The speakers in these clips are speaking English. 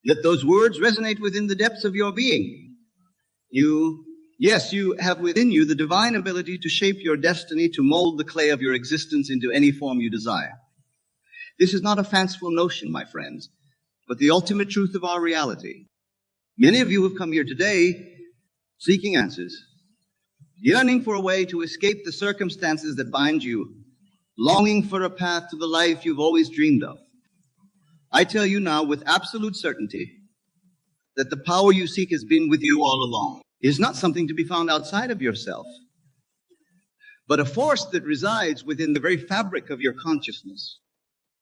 Let those words resonate within the depths of your being. You have within you the divine ability to shape your destiny, to mold the clay of your existence into any form you desire. This is not a fanciful notion, my friends, but the ultimate truth of our reality. Many of you have come here today seeking answers, yearning for a way to escape the circumstances that bind you, longing for a path to the life you've always dreamed of. I tell you now with absolute certainty that the power you seek has been with you all along. It is not something to be found outside of yourself, but a force that resides within the very fabric of your consciousness.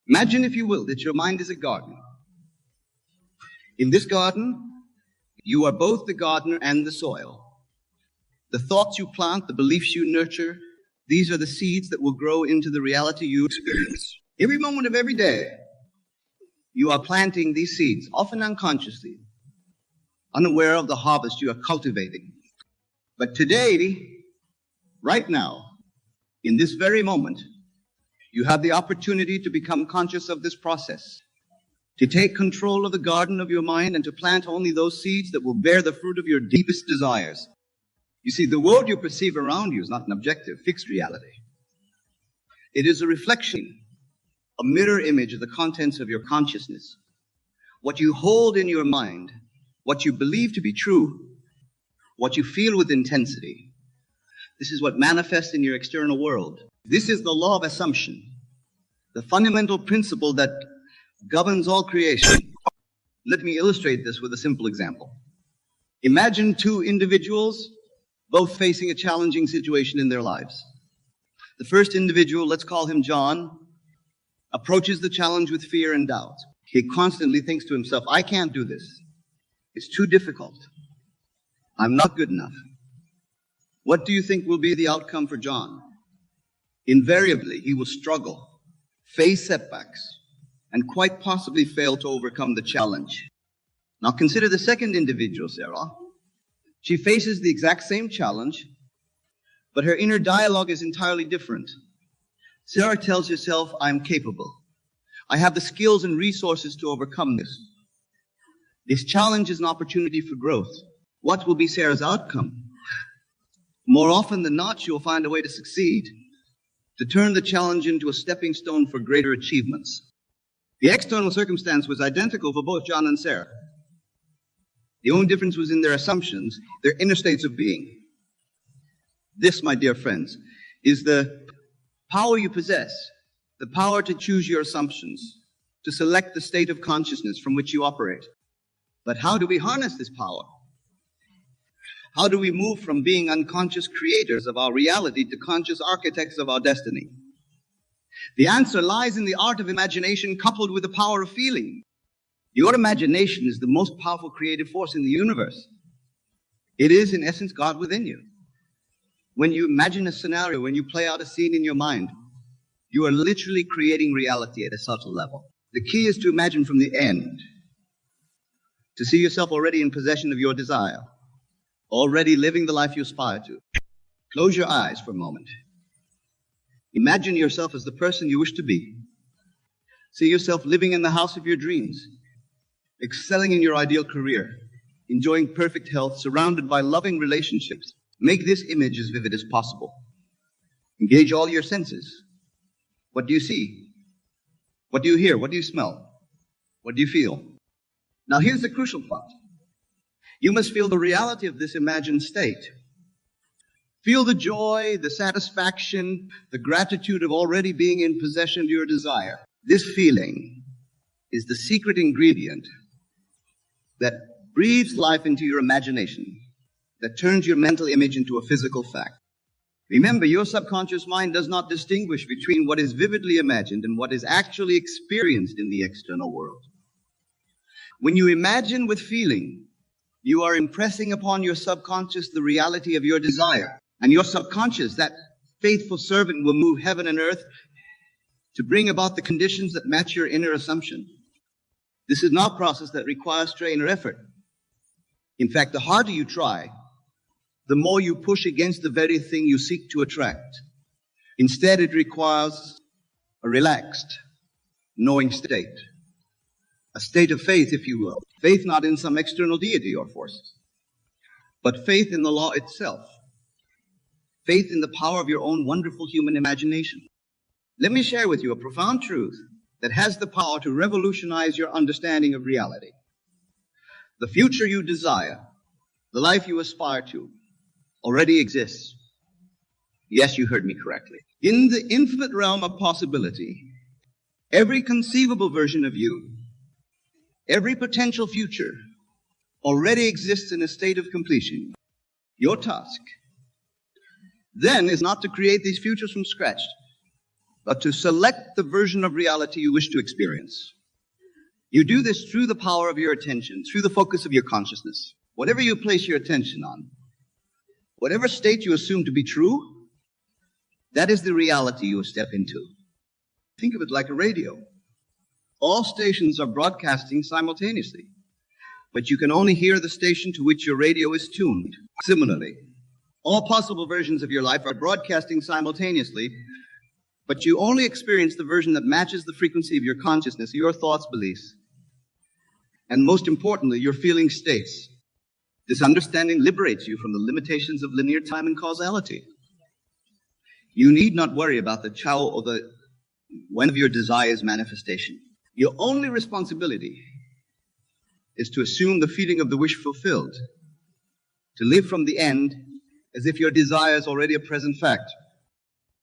Imagine, if you will, that your mind is a garden. In this garden, you are both the gardener and the soil. The thoughts you plant, the beliefs you nurture, these are the seeds that will grow into the reality you experience. Every moment of every day, you are planting these seeds, often unconsciously, unaware of the harvest you are cultivating. But today, right now, in this very moment, you have the opportunity to become conscious of this process, to take control of the garden of your mind and to plant only those seeds that will bear the fruit of your deepest desires. You see, the world you perceive around you is not an objective, fixed reality. It is a reflection, a mirror image of the contents of your consciousness. What you hold in your mind, what you believe to be true, what you feel with intensity, this is what manifests in your external world. This is the law of assumption, the fundamental principle that governs all creation. Let me illustrate this with a simple example. Imagine two individuals both facing a challenging situation in their lives. The first individual, let's call him John, approaches the challenge with fear and doubt. He constantly thinks to himself, I can't do this. It's too difficult. I'm not good enough. What do you think will be the outcome for John? Invariably, he will struggle, face setbacks, and quite possibly fail to overcome the challenge. Now consider the second individual, Sarah. She faces the exact same challenge, but her inner dialogue is entirely different. Sarah tells herself, I'm capable. I have the skills and resources to overcome this. This challenge is an opportunity for growth. What will be Sarah's outcome? More often than not, she will find a way to succeed, to turn the challenge into a stepping stone for greater achievements. The external circumstance was identical for both John and Sarah. The only difference was in their assumptions, their inner states of being. This, my dear friends, is the power you possess, the power to choose your assumptions, to select the state of consciousness from which you operate. But how do we harness this power? How do we move from being unconscious creators of our reality to conscious architects of our destiny? The answer lies in the art of imagination coupled with the power of feeling. Your imagination is the most powerful creative force in the universe. It is, in essence, God within you. When you imagine a scenario, when you play out a scene in your mind, you are literally creating reality at a subtle level. The key is to imagine from the end, to see yourself already in possession of your desire, already living the life you aspire to. Close your eyes for a moment. Imagine yourself as the person you wish to be. See yourself living in the house of your dreams, excelling in your ideal career, enjoying perfect health, surrounded by loving relationships. Make this image as vivid as possible. Engage all your senses. What do you see? What do you hear? What do you smell? What do you feel? Now here's the crucial part. You must feel the reality of this imagined state. Feel the joy, the satisfaction, the gratitude of already being in possession of your desire. This feeling is the secret ingredient that breathes life into your imagination, that turns your mental image into a physical fact. Remember, your subconscious mind does not distinguish between what is vividly imagined and what is actually experienced in the external world. When you imagine with feeling, you are impressing upon your subconscious the reality of your desire. And your subconscious, that faithful servant, will move heaven and earth to bring about the conditions that match your inner assumption. This is not a process that requires strain or effort. In fact, the harder you try, the more you push against the very thing you seek to attract. Instead, it requires a relaxed, knowing state, a state of faith, if you will. Faith not in some external deity or force, but faith in the law itself. Faith in the power of your own wonderful human imagination. Let me share with you a profound truth that has the power to revolutionize your understanding of reality. The future you desire, the life you aspire to, already exists. Yes, you heard me correctly. In the infinite realm of possibility, every conceivable version of you, every potential future, already exists in a state of completion. Your task, then, is not to create these futures from scratch, but to select the version of reality you wish to experience. You do this through the power of your attention, through the focus of your consciousness. Whatever you place your attention on, whatever state you assume to be true, that is the reality you will step into. Think of it like a radio. All stations are broadcasting simultaneously, but you can only hear the station to which your radio is tuned. Similarly, all possible versions of your life are broadcasting simultaneously, but you only experience the version that matches the frequency of your consciousness, your thoughts, beliefs, and most importantly, your feeling states. This understanding liberates you from the limitations of linear time and causality. You need not worry about the chow or the when of your desire's manifestation. Your only responsibility is to assume the feeling of the wish fulfilled, to live from the end as if your desire is already a present fact.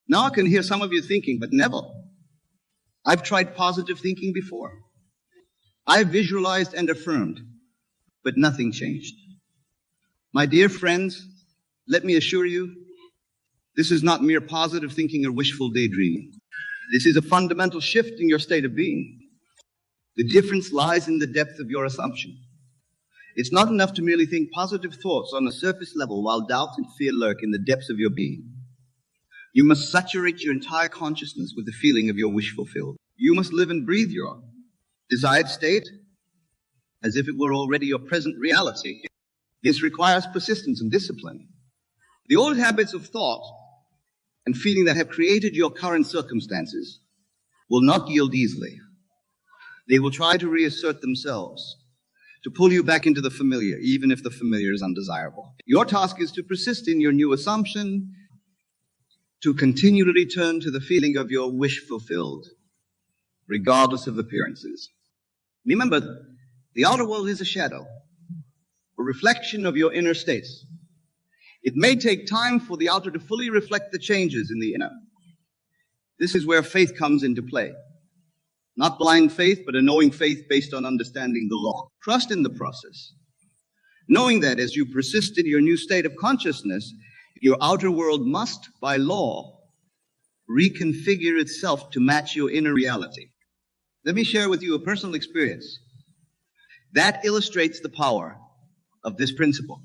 Now I can hear some of you thinking, but Neville, I've tried positive thinking before. I've visualized and affirmed, but nothing changed. My dear friends, let me assure you, this is not mere positive thinking or wishful daydreaming. This is a fundamental shift in your state of being. The difference lies in the depth of your assumption. It's not enough to merely think positive thoughts on a surface level while doubt and fear lurk in the depths of your being. You must saturate your entire consciousness with the feeling of your wish fulfilled. You must live and breathe your desired state as if it were already your present reality. This requires persistence and discipline. The old habits of thought and feeling that have created your current circumstances will not yield easily. They will try to reassert themselves, to pull you back into the familiar, even if the familiar is undesirable. Your task is to persist in your new assumption, to continually return to the feeling of your wish fulfilled, regardless of appearances. Remember, the outer world is a shadow, a reflection of your inner states. It may take time for the outer to fully reflect the changes in the inner. This is where faith comes into play. Not blind faith, but a knowing faith based on understanding the law. Trust in the process, knowing that as you persist in your new state of consciousness, your outer world must, by law, reconfigure itself to match your inner reality. Let me share with you a personal experience that illustrates the power of this principle.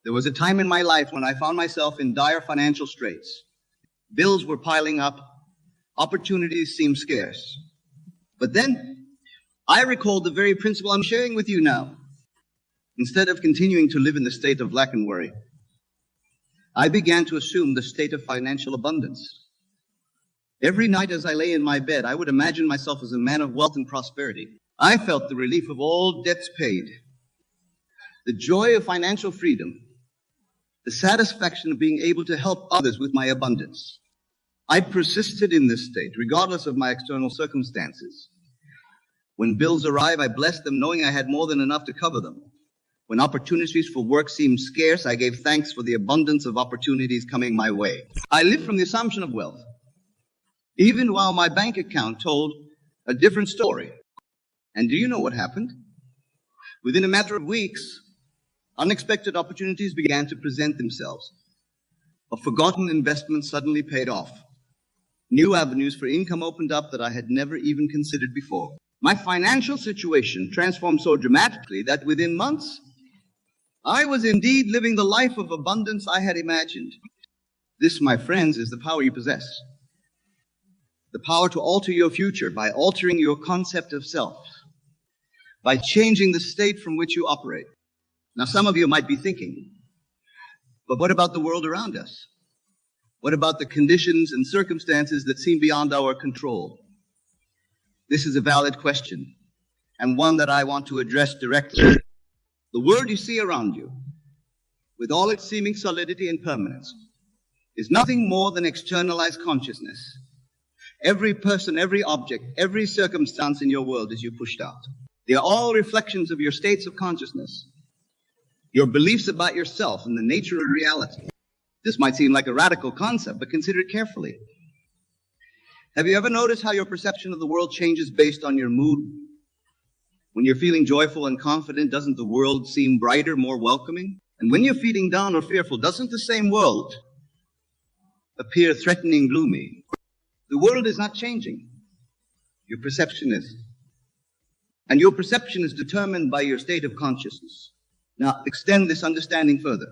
There was a time in my life when I found myself in dire financial straits. Bills were piling up. Opportunities seemed scarce. But then I recalled the very principle I'm sharing with you now. Instead of continuing to live in the state of lack and worry, I began to assume the state of financial abundance. Every night as I lay in my bed, I would imagine myself as a man of wealth and prosperity. I felt the relief of all debts paid, the joy of financial freedom, the satisfaction of being able to help others with my abundance. I persisted in this state, regardless of my external circumstances. When bills arrived, I blessed them, knowing I had more than enough to cover them. When opportunities for work seemed scarce, I gave thanks for the abundance of opportunities coming my way. I lived from the assumption of wealth, even while my bank account told a different story. And do you know what happened? Within a matter of weeks, unexpected opportunities began to present themselves. A forgotten investment suddenly paid off. New avenues for income opened up that I had never even considered before. My financial situation transformed so dramatically that within months, I was indeed living the life of abundance I had imagined. This, my friends, is the power you possess. The power to alter your future by altering your concept of self, by changing the state from which you operate. Now, some of you might be thinking, but what about the world around us? What about the conditions and circumstances that seem beyond our control? This is a valid question. and one that I want to address directly. The world you see around you, with all its seeming solidity and permanence, is nothing more than externalized consciousness. Every person, every object, every circumstance in your world is you pushed out. They are all reflections of your states of consciousness, your beliefs about yourself and the nature of reality. This might seem like a radical concept, but consider it carefully. Have you ever noticed how your perception of the world changes based on your mood? When you're feeling joyful and confident, doesn't the world seem brighter, more welcoming? And when you're feeling down or fearful, doesn't the same world appear threatening, gloomy? The world is not changing. Your perception is. And your perception is determined by your state of consciousness. Now, extend this understanding further.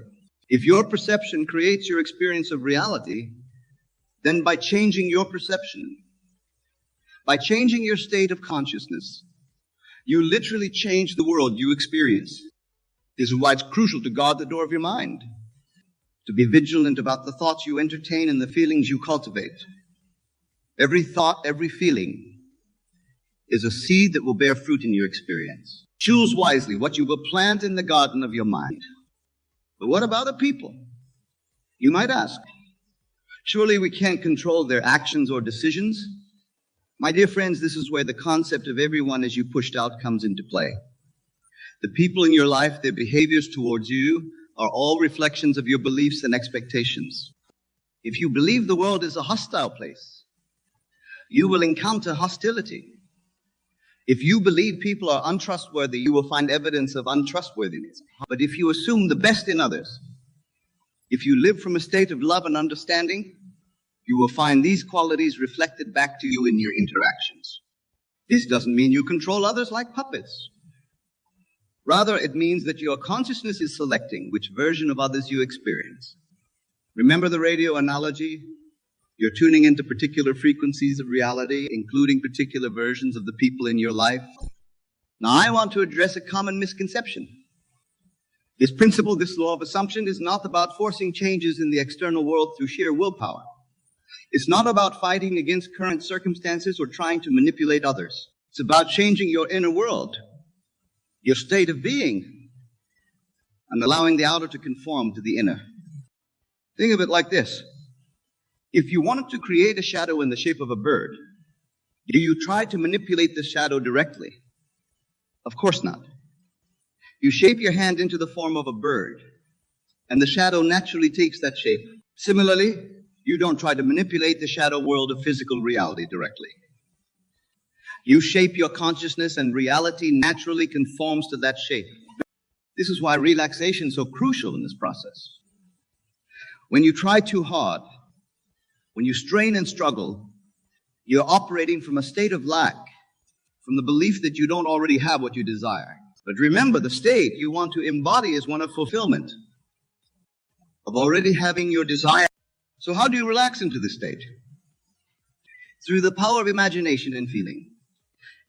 If your perception creates your experience of reality, then by changing your perception, by changing your state of consciousness, you literally change the world you experience. This is why it's crucial to guard the door of your mind, to be vigilant about the thoughts you entertain and the feelings you cultivate. Every thought, every feeling is a seed that will bear fruit in your experience. Choose wisely what you will plant in the garden of your mind. But what about the people? You might ask. Surely we can't control their actions or decisions. My dear friends, this is where the concept of everyone as you pushed out comes into play. The people in your life, their behaviors towards you, are all reflections of your beliefs and expectations. If you believe the world is a hostile place, you will encounter hostility. If you believe people are untrustworthy, you will find evidence of untrustworthiness. But if you assume the best in others, if you live from a state of love and understanding, you will find these qualities reflected back to you in your interactions. This doesn't mean you control others like puppets. Rather, it means that your consciousness is selecting which version of others you experience. Remember the radio analogy? You're tuning into particular frequencies of reality, including particular versions of the people in your life. Now, I want to address a common misconception. This principle, this law of assumption, is not about forcing changes in the external world through sheer willpower. It's not about fighting against current circumstances or trying to manipulate others. It's about changing your inner world, your state of being, and allowing the outer to conform to the inner. Think of it like this. If you wanted to create a shadow in the shape of a bird, do you try to manipulate the shadow directly? Of course not. You shape your hand into the form of a bird, and the shadow naturally takes that shape. Similarly, you don't try to manipulate the shadow world of physical reality directly. You shape your consciousness, and reality naturally conforms to that shape. This is why relaxation is so crucial in this process. When you try too hard, when you strain and struggle, you're operating from a state of lack, from the belief that you don't already have what you desire. But remember, the state you want to embody is one of fulfillment, of already having your desire. So how do you relax into this state? Through the power of imagination and feeling.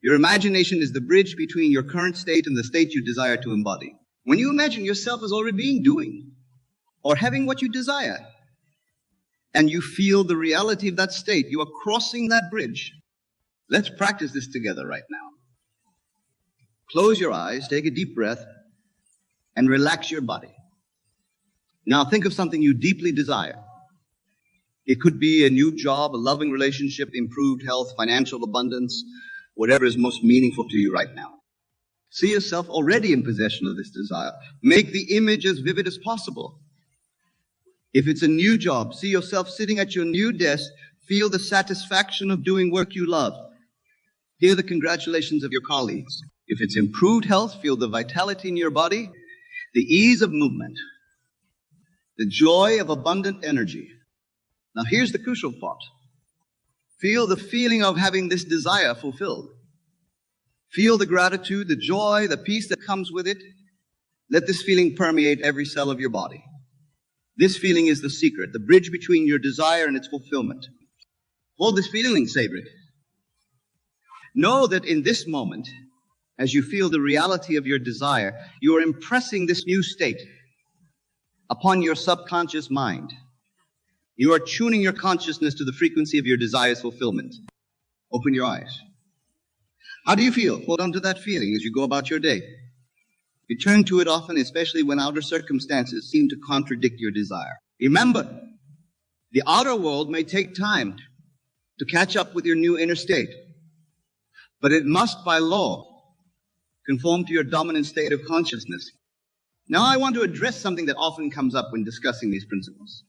Your imagination is the bridge between your current state and the state you desire to embody. When you imagine yourself as already being, doing, or having what you desire, and you feel the reality of that state, you are crossing that bridge. Let's practice this together right now. Close your eyes, take a deep breath, and relax your body. Now think of something you deeply desire. It could be a new job, a loving relationship, improved health, financial abundance, whatever is most meaningful to you right now. See yourself already in possession of this desire. Make the image as vivid as possible. If it's a new job, see yourself sitting at your new desk, feel the satisfaction of doing work you love. Hear the congratulations of your colleagues. If it's improved health, feel the vitality in your body, the ease of movement, the joy of abundant energy. Now here's the crucial part. Feel the feeling of having this desire fulfilled. Feel the gratitude, the joy, the peace that comes with it. Let this feeling permeate every cell of your body. This feeling is the secret, the bridge between your desire and its fulfillment. Hold this feeling, savor it. Know that in this moment, as you feel the reality of your desire, you are impressing this new state upon your subconscious mind. You are tuning your consciousness to the frequency of your desire's fulfillment. Open your eyes. How do you feel? Hold on to that feeling as you go about your day. Return to it often, especially when outer circumstances seem to contradict your desire. Remember, the outer world may take time to catch up with your new inner state, but it must, by law, conform to your dominant state of consciousness. Now I want to address something that often comes up when discussing these principles.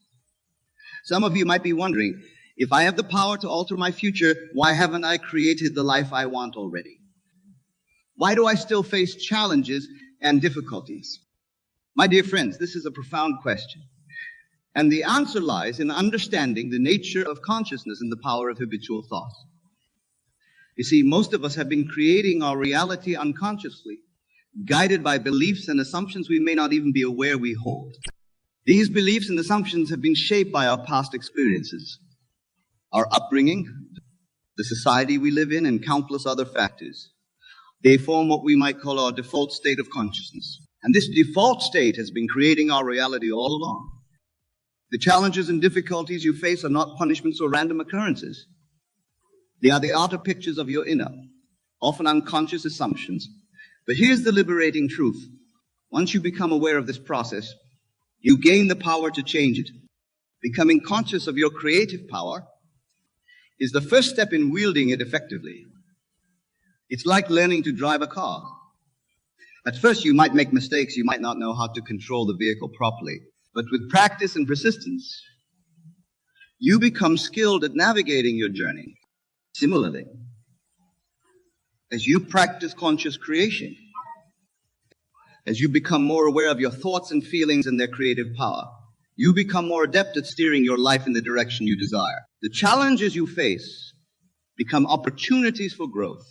Some of you might be wondering, if I have the power to alter my future, why haven't I created the life I want already? Why do I still face challenges and difficulties? My dear friends, this is a profound question. And the answer lies in understanding the nature of consciousness and the power of habitual thought. You see, most of us have been creating our reality unconsciously, guided by beliefs and assumptions we may not even be aware we hold. These beliefs and assumptions have been shaped by our past experiences, our upbringing, the society we live in, and countless other factors. They form what we might call our default state of consciousness. And this default state has been creating our reality all along. The challenges and difficulties you face are not punishments or random occurrences. They are the outer pictures of your inner, often unconscious assumptions. But here's the liberating truth. Once you become aware of this process, you gain the power to change it. Becoming conscious of your creative power is the first step in wielding it effectively. It's like learning to drive a car. At first, you might make mistakes. You might not know how to control the vehicle properly. But with practice and persistence, you become skilled at navigating your journey. Similarly, as you practice conscious creation, as you become more aware of your thoughts and feelings and their creative power, you become more adept at steering your life in the direction you desire. The challenges you face become opportunities for growth,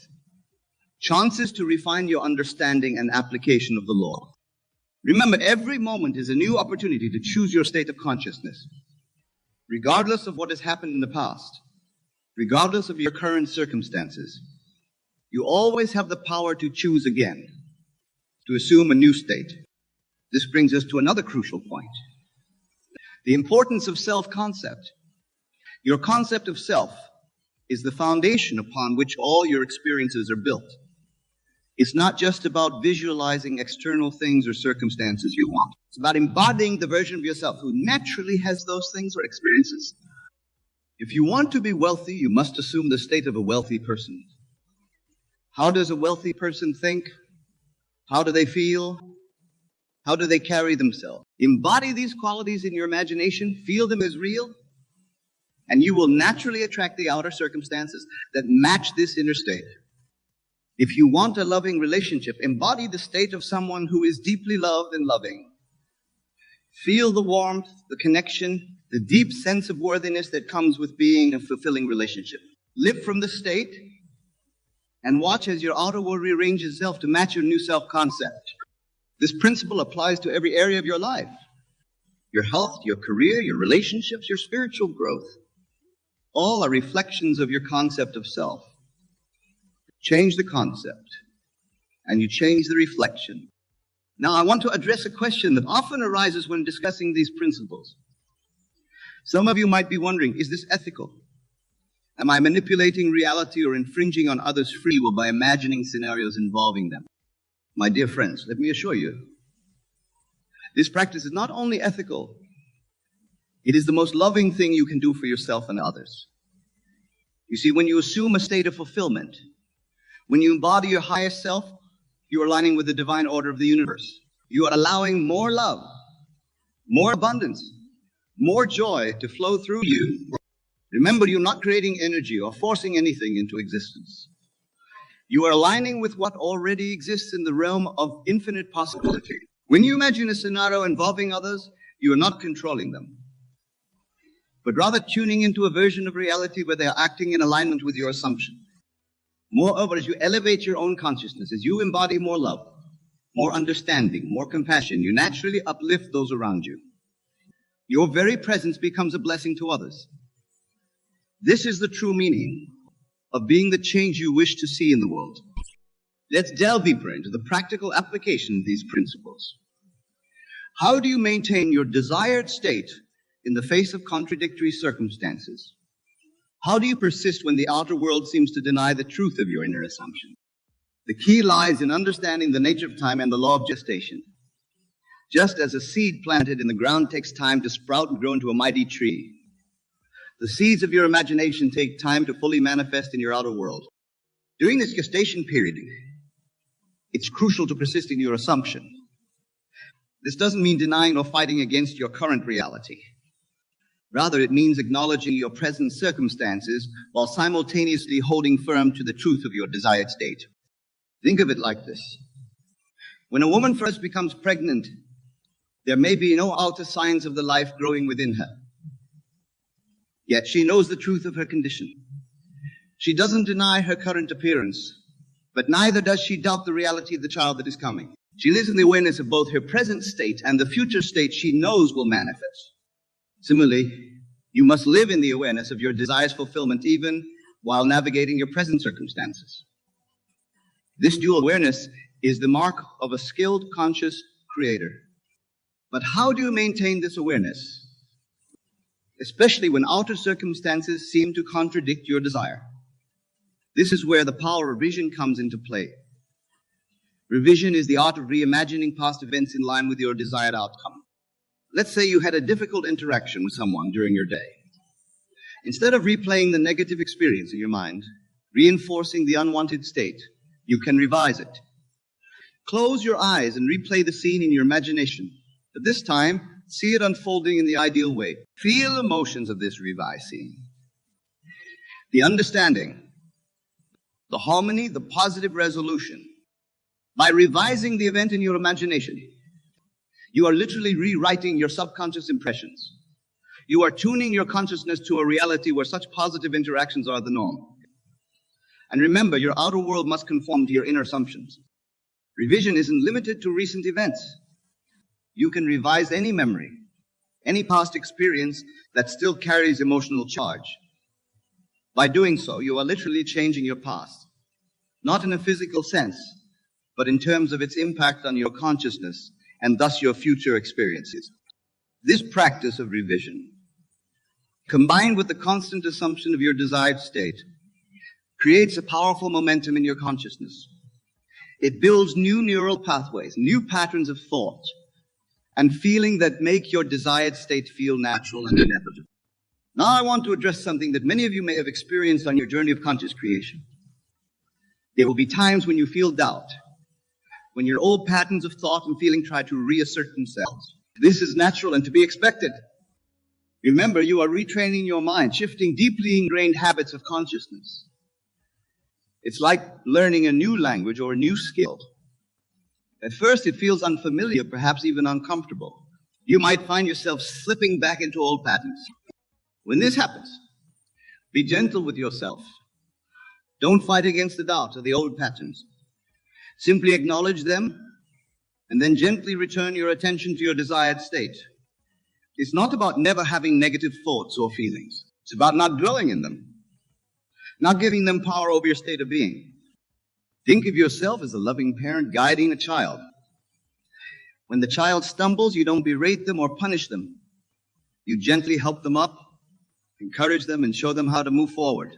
chances to refine your understanding and application of the law. Remember, every moment is a new opportunity to choose your state of consciousness. Regardless of what has happened in the past, regardless of your current circumstances, you always have the power to choose again, to assume a new state. This brings us to another crucial point: the importance of self-concept. Your concept of self is the foundation upon which all your experiences are built. It's not just about visualizing external things or circumstances you want. It's about embodying the version of yourself who naturally has those things or experiences. If you want to be wealthy, you must assume the state of a wealthy person. How does a wealthy person think? How do they feel? How do they carry themselves? Embody these qualities in your imagination, feel them as real, and you will naturally attract the outer circumstances that match this inner state. If you want a loving relationship, embody the state of someone who is deeply loved and loving. Feel the warmth, the connection, the deep sense of worthiness that comes with being a fulfilling relationship. Live from the state and watch as your outer world rearranges itself to match your new self-concept. This principle applies to every area of your life: your health, your career, your relationships, your spiritual growth. All are reflections of your concept of self. Change the concept, and you change the reflection. Now, I want to address a question that often arises when discussing these principles. Some of you might be wondering, is this ethical? Am I manipulating reality or infringing on others' free will by imagining scenarios involving them? My dear friends, let me assure you, this practice is not only ethical, it is the most loving thing you can do for yourself and others. You see, when you assume a state of fulfillment, when you embody your highest self, you are aligning with the divine order of the universe. You are allowing more love, more abundance, more joy to flow through you. Remember, you're not creating energy or forcing anything into existence. You are aligning with what already exists in the realm of infinite possibility. When you imagine a scenario involving others, you are not controlling them, but rather tuning into a version of reality where they are acting in alignment with your assumption. Moreover, as you elevate your own consciousness, as you embody more love, more understanding, more compassion, you naturally uplift those around you. Your very presence becomes a blessing to others. This is the true meaning of being the change you wish to see in the world. Let's delve deeper into the practical application of these principles. How do you maintain your desired state in the face of contradictory circumstances? How do you persist when the outer world seems to deny the truth of your inner assumption? The key lies in understanding the nature of time and the law of gestation. Just as a seed planted in the ground takes time to sprout and grow into a mighty tree, the seeds of your imagination take time to fully manifest in your outer world. During this gestation period, it's crucial to persist in your assumption. This doesn't mean denying or fighting against your current reality. Rather, it means acknowledging your present circumstances while simultaneously holding firm to the truth of your desired state. Think of it like this. When a woman first becomes pregnant, there may be no outer signs of the life growing within her. Yet she knows the truth of her condition. She doesn't deny her current appearance, but neither does she doubt the reality of the child that is coming. She lives in the awareness of both her present state and the future state she knows will manifest. Similarly, you must live in the awareness of your desire's fulfillment even while navigating your present circumstances. This dual awareness is the mark of a skilled, conscious creator. But how do you maintain this awareness, especially when outer circumstances seem to contradict your desire? This is where the power of revision comes into play. Revision is the art of reimagining past events in line with your desired outcome. Let's say you had a difficult interaction with someone during your day. Instead of replaying the negative experience in your mind, reinforcing the unwanted state, you can revise it. Close your eyes and replay the scene in your imagination. But this time, see it unfolding in the ideal way. Feel emotions of this revised scene. The understanding, the harmony, the positive resolution. By revising the event in your imagination, you are literally rewriting your subconscious impressions. You are tuning your consciousness to a reality where such positive interactions are the norm. And remember, your outer world must conform to your inner assumptions. Revision isn't limited to recent events. You can revise any memory, any past experience that still carries emotional charge. By doing so, you are literally changing your past, not in a physical sense, but in terms of its impact on your consciousness and thus your future experiences. This practice of revision, combined with the constant assumption of your desired state, creates a powerful momentum in your consciousness. It builds new neural pathways, new patterns of thought and feeling that make your desired state feel natural and inevitable. Now I want to address something that many of you may have experienced on your journey of conscious creation. There will be times when you feel doubt, when your old patterns of thought and feeling try to reassert themselves. This is natural and to be expected. Remember, you are retraining your mind, shifting deeply ingrained habits of consciousness. It's like learning a new language or a new skill. At first, it feels unfamiliar, perhaps even uncomfortable. You might find yourself slipping back into old patterns. When this happens, be gentle with yourself. Don't fight against the doubt or the old patterns. Simply acknowledge them and then gently return your attention to your desired state. It's not about never having negative thoughts or feelings. It's about not dwelling in them, not giving them power over your state of being. Think of yourself as a loving parent guiding a child. When the child stumbles, you don't berate them or punish them. You gently help them up, encourage them, and show them how to move forward.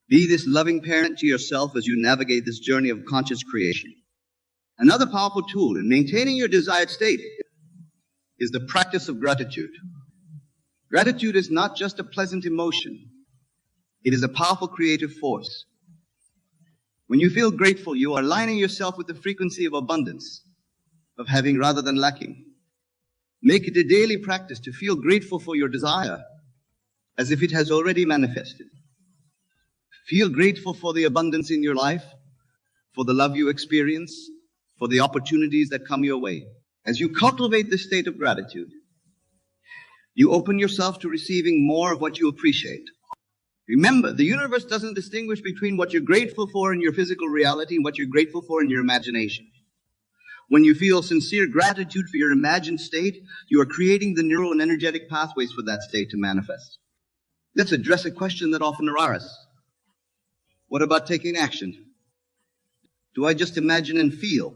Be this loving parent to yourself as you navigate this journey of conscious creation. Another powerful tool in maintaining your desired state is the practice of gratitude. Gratitude is not just a pleasant emotion. It is a powerful creative force. When you feel grateful, you are aligning yourself with the frequency of abundance, of having rather than lacking. Make it a daily practice to feel grateful for your desire as if it has already manifested. Feel grateful for the abundance in your life, for the love you experience, for the opportunities that come your way. As you cultivate this state of gratitude, you open yourself to receiving more of what you appreciate. Remember, the universe doesn't distinguish between what you're grateful for in your physical reality and what you're grateful for in your imagination. When you feel sincere gratitude for your imagined state, you are creating the neural and energetic pathways for that state to manifest. Let's address a question that often arises. What about taking action? Do I just imagine and feel?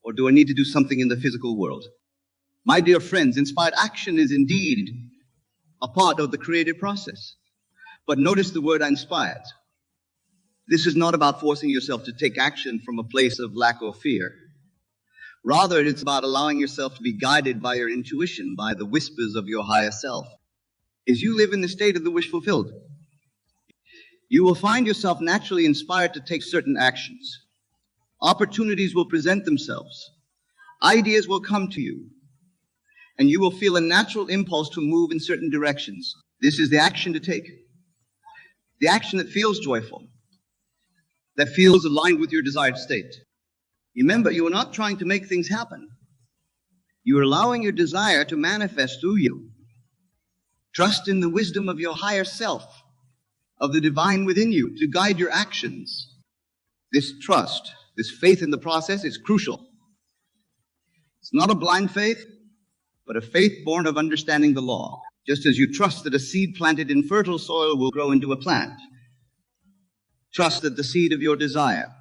Or do I need to do something in the physical world? My dear friends, inspired action is indeed a part of the creative process. But notice the word inspired. This is not about forcing yourself to take action from a place of lack or fear. Rather, it's about allowing yourself to be guided by your intuition, by the whispers of your higher self. As you live in the state of the wish fulfilled, you will find yourself naturally inspired to take certain actions. Opportunities will present themselves. Ideas will come to you. And you will feel a natural impulse to move in certain directions. This is the action to take. The action that feels joyful, that feels aligned with your desired state. Remember, you are not trying to make things happen. You are allowing your desire to manifest through you. Trust in the wisdom of your higher self, of the divine within you, to guide your actions. This trust, this faith in the process is crucial. It's not a blind faith, but a faith born of understanding the law. Just as you trust that a seed planted in fertile soil will grow into a plant. Trust that the seed of your desire,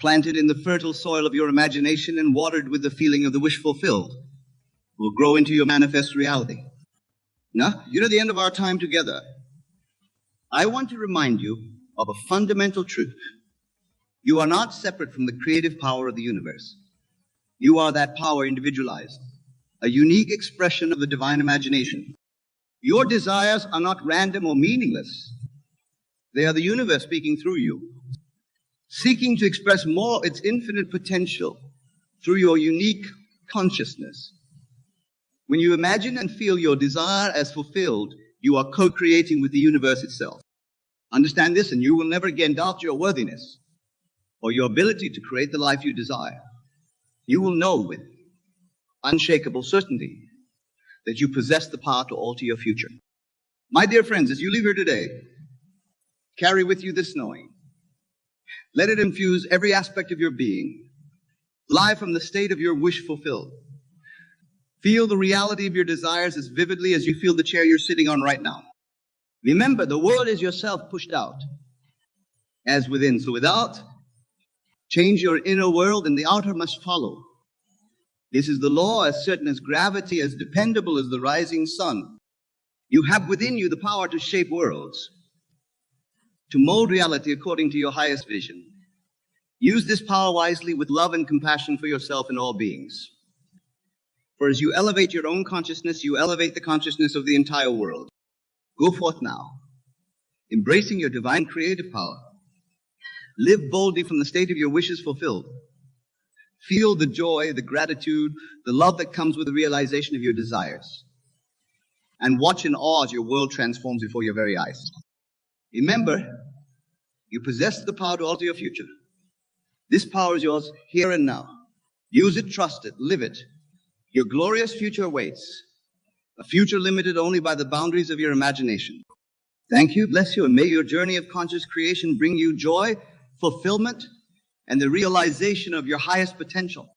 planted in the fertile soil of your imagination and watered with the feeling of the wish fulfilled, will grow into your manifest reality. Now, at the end of our time together, I want to remind you of a fundamental truth. You are not separate from the creative power of the universe. You are that power individualized, a unique expression of the divine imagination. Your desires are not random or meaningless. They are the universe speaking through you, seeking to express more its infinite potential through your unique consciousness. When you imagine and feel your desire as fulfilled, you are co-creating with the universe itself. Understand this, and you will never again doubt your worthiness or your ability to create the life you desire. You will know with unshakable certainty that you possess the power to alter your future. My dear friends, as you leave here today, carry with you this knowing. Let it infuse every aspect of your being. Live from the state of your wish fulfilled. Feel the reality of your desires as vividly as you feel the chair you're sitting on right now. Remember, the world is yourself pushed out, as within. So without, change your inner world and the outer must follow. This is the law, as certain as gravity, as dependable as the rising sun. You have within you the power to shape worlds, to mold reality according to your highest vision. Use this power wisely with love and compassion for yourself and all beings. For as you elevate your own consciousness, you elevate the consciousness of the entire world. Go forth now, embracing your divine creative power. Live boldly from the state of your wishes fulfilled. Feel the joy, the gratitude, the love that comes with the realization of your desires. And watch in awe as your world transforms before your very eyes. Remember, you possess the power to alter your future. This power is yours here and now. Use it, trust it, live it. Your glorious future awaits, a future limited only by the boundaries of your imagination. Thank you, bless you, and may your journey of conscious creation bring you joy, fulfillment, and the realization of your highest potential.